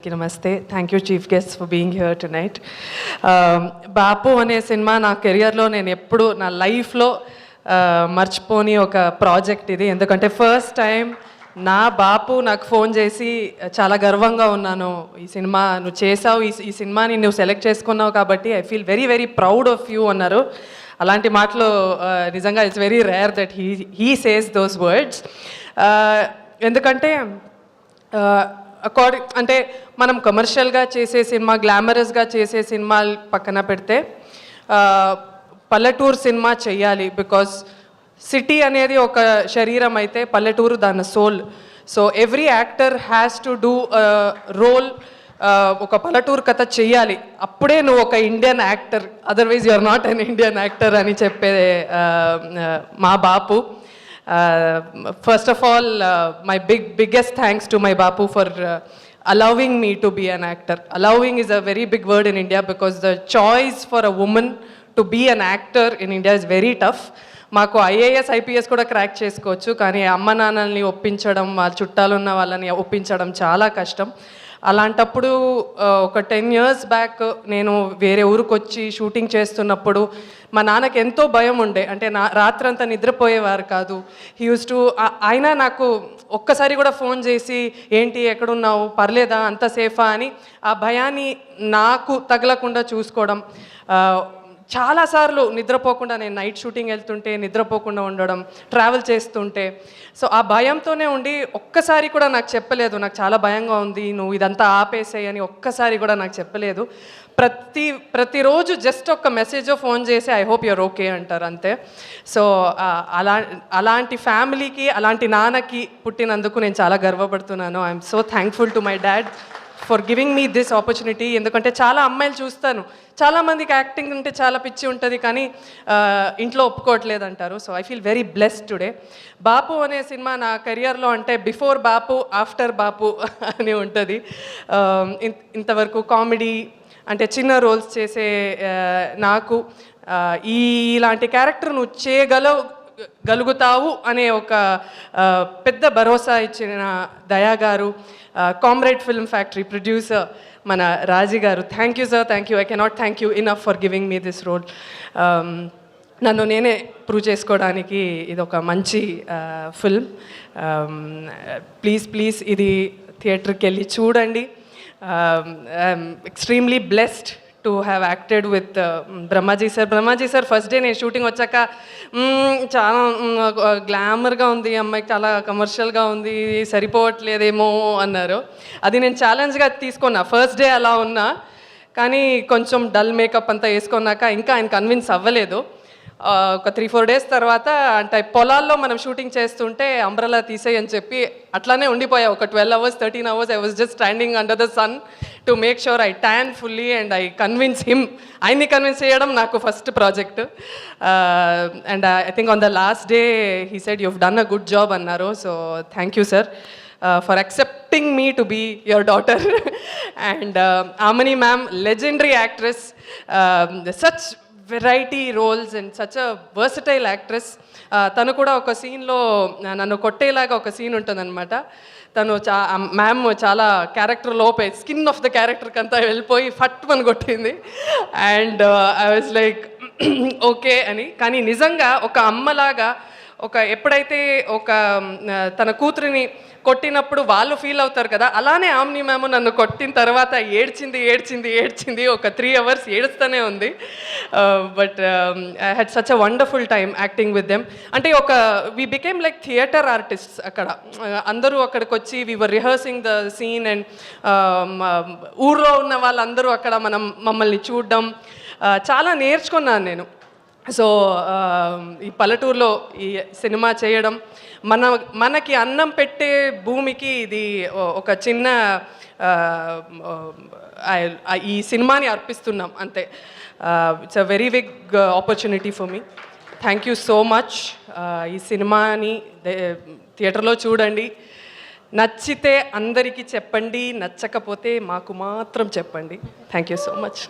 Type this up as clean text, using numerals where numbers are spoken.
నమస్తే, thank you chief guest for being here tonight. Bapu అనే cinema నా కెరియర్లో నేను ఎప్పుడు నా లైఫ్లో మర్చిపోని ఒక ప్రాజెక్ట్ ఇది. ఎందుకంటే ఫస్ట్ టైం నా బాపు నాకు ఫోన్ చేసి చాలా గర్వంగా ఉన్నాను, ఈ సినిమా నువ్వు చేసావు, ఈ సినిమాని నువ్వు సెలెక్ట్ చేసుకున్నావు కాబట్టి I feel very very proud of you అన్నారు. అలాంటి మాటలు నిజంగా it's very rare that he says those words. ఎందుకంటే అంటే మనం కమర్షియల్గా చేసే సినిమా, గ్లామరస్గా చేసే సినిమాలు పక్కన పెడితే పల్లెటూరు సినిమా చెయ్యాలి. బికాస్ సిటీ అనేది ఒక శరీరం అయితే పల్లెటూరు దాని soul. So every actor has to do role. ఒక పల్లెటూరు కథ చెయ్యాలి, అప్పుడే నువ్వు ఒక Indian actor, otherwise you are not an Indian actor అని చెప్పే మా Bapu. First of all, my biggest thanks to my Bapu for allowing me to be an actor. Allowing is a very big word in India because the choice for a woman to be an actor in India is very tough. మాకు IAS IPS కూడా crack చేసుకోవచ్చు, కానీ అమ్మ నాన్నల్ని ఒప్పించడం, వాళ్ళ చుట్టాలు ఉన్న వాళ్ళని ఒప్పించడం చాలా కష్టం. అలాంటప్పుడు ఒక 10 years బ్యాక్ నేను వేరే ఊరికి వచ్చి షూటింగ్ చేస్తున్నప్పుడు మా నాన్నకి ఎంతో భయం ఉండే. అంటే రాత్రంతా నిద్రపోయేవారు కాదు. హీ యూస్ టు అయినా నాకు ఒక్కసారి కూడా ఫోన్ చేసి ఏంటి ఎక్కడున్నావు, పర్లేదా, అంత సేఫా అని ఆ భయాన్ని నాకు తగలకుండా చూసుకోవడం. చాలాసార్లు నిద్రపోకుండా, నేను నైట్ షూటింగ్ వెళ్తుంటే నిద్రపోకుండా ఉండడం, ట్రావెల్ చేస్తుంటే. సో ఆ భయంతోనే ఉండి ఒక్కసారి కూడా నాకు చెప్పలేదు, నాకు చాలా భయంగా ఉంది, నువ్వు ఇదంతా ఆపేసేయి అని ఒక్కసారి కూడా నాకు చెప్పలేదు. ప్రతిరోజు జస్ట్ ఒక మెసేజో ఫోన్ చేసి ఐ హోప్ యూర్ ఓకే అంటారు, అంతే. సో అలాంటి ఫ్యామిలీకి, అలాంటి నాన్నకి పుట్టినందుకు నేను చాలా గర్వపడుతున్నాను. I'm so thankful to my dad for giving me this opportunity. ఎందుకంటే చాలా అమ్మాయిలు చూస్తాను, చాలామందికి యాక్టింగ్ అంటే చాలా పిచ్చి ఉంటుంది, కానీ ఇంట్లో ఒప్పుకోవట్లేదు అంటారు. So I feel very blessed today. Bapu అనే సినిమా నా కెరియర్లో అంటే బిఫోర్ బాపు ఆఫ్టర్ బాపు అని ఉంటుంది. ఇంతవరకు కామెడీ అంటే చిన్న రోల్స్ చేసే నాకు ఇలాంటి క్యారెక్టర్ నువ్వు చేయగలుగుతావు అనే ఒక పెద్ద భరోసా ఇచ్చిన దయా గారు, కామ్రేడ్ ఫిల్మ్ ఫ్యాక్టరీ ప్రొడ్యూసర్ మన రాజీ గారు, thank you sir, thank you. I cannot thank you enough for giving me this role. నన్ను నేనే ప్రూవ్ చేసుకోవడానికి ఇది ఒక మంచి ఫిల్మ్. ప్లీజ్ ఇది థియేటర్కి వెళ్ళి చూడండి. I'm extremely blessed to have acted with Brahmaji sir. First day నేను షూటింగ్ వచ్చాక చాలా గ్లామర్గా ఉంది అమ్మాయి, చాలా కమర్షియల్గా ఉంది, సరిపోవట్లేదేమో అన్నారు. అది నేను ఛాలెంజ్గా తీసుకున్నా. ఫస్ట్ డే అలా ఉన్నా, కానీ కొంచెం డల్ మేకప్ అంతా వేసుకున్నాక ఇంకా ఆయన కన్విన్స్ అవ్వలేదు. ఒక 3-4 days తర్వాత అంటే పొలాల్లో మనం షూటింగ్ చేస్తుంటే అంబ్రెలా తీసేయని చెప్పి అట్లానే ఉండిపోయా. ఒక 12 hours 13 hours I was just standing under the sun to make sure I tan fully and I convince him. ఆయన్ని కన్విన్స్ చేయడం నాకు first project. And I think on the last day he said you have done a good job అన్నారు. So thank you sir for accepting me to be your daughter. And Amani ma'am, legendary actress, such variety roles and such a versatile actress. తను కూడా ఒక సీన్లో నన్ను కొట్టేలాగా ఒక scene ఉంటుందన్నమాట. తను ma'am చాలా క్యారెక్టర్ లోపే స్కిన్ ఆఫ్ ద క్యారెక్టర్కి అంతా వెళ్ళిపోయి ఫట్ అని కొట్టింది. And I was like okay అని. కానీ నిజంగా ఒక అమ్మలాగా ఎప్పుడైతే తన కూతురిని కొట్టినప్పుడు వాళ్ళు ఫీల్ అవుతారు కదా, అలానే ఆమ్ని మ్యామ్ నన్ను కొట్టిన తర్వాత ఏడ్చింది. ఒక 3 hours ఏడుస్తూనే ఉంది. But I had such a wonderful time acting with them. అంటే we became like theatre artists. అక్కడ అందరూ అక్కడికి వచ్చి we were rehearsing the scene. And ఊర్లో ఉన్న వాళ్ళందరూ అక్కడ మమ్మల్ని చూడడం చాలా నేర్చుకున్నాను నేను. సో ఈ పల్లెటూరులో ఈ సినిమా చేయడం, మనకి అన్నం పెట్టే భూమికి ఇది ఒక చిన్న ఈ సినిమాని అర్పిస్తున్నాం, అంతే. It's a very big opportunity for me. Thank you so much. ఈ సినిమాని థియేటర్లో చూడండి. నచ్చితే అందరికీ చెప్పండి, నచ్చకపోతే మాకు మాత్రం చెప్పండి. Thank you so much.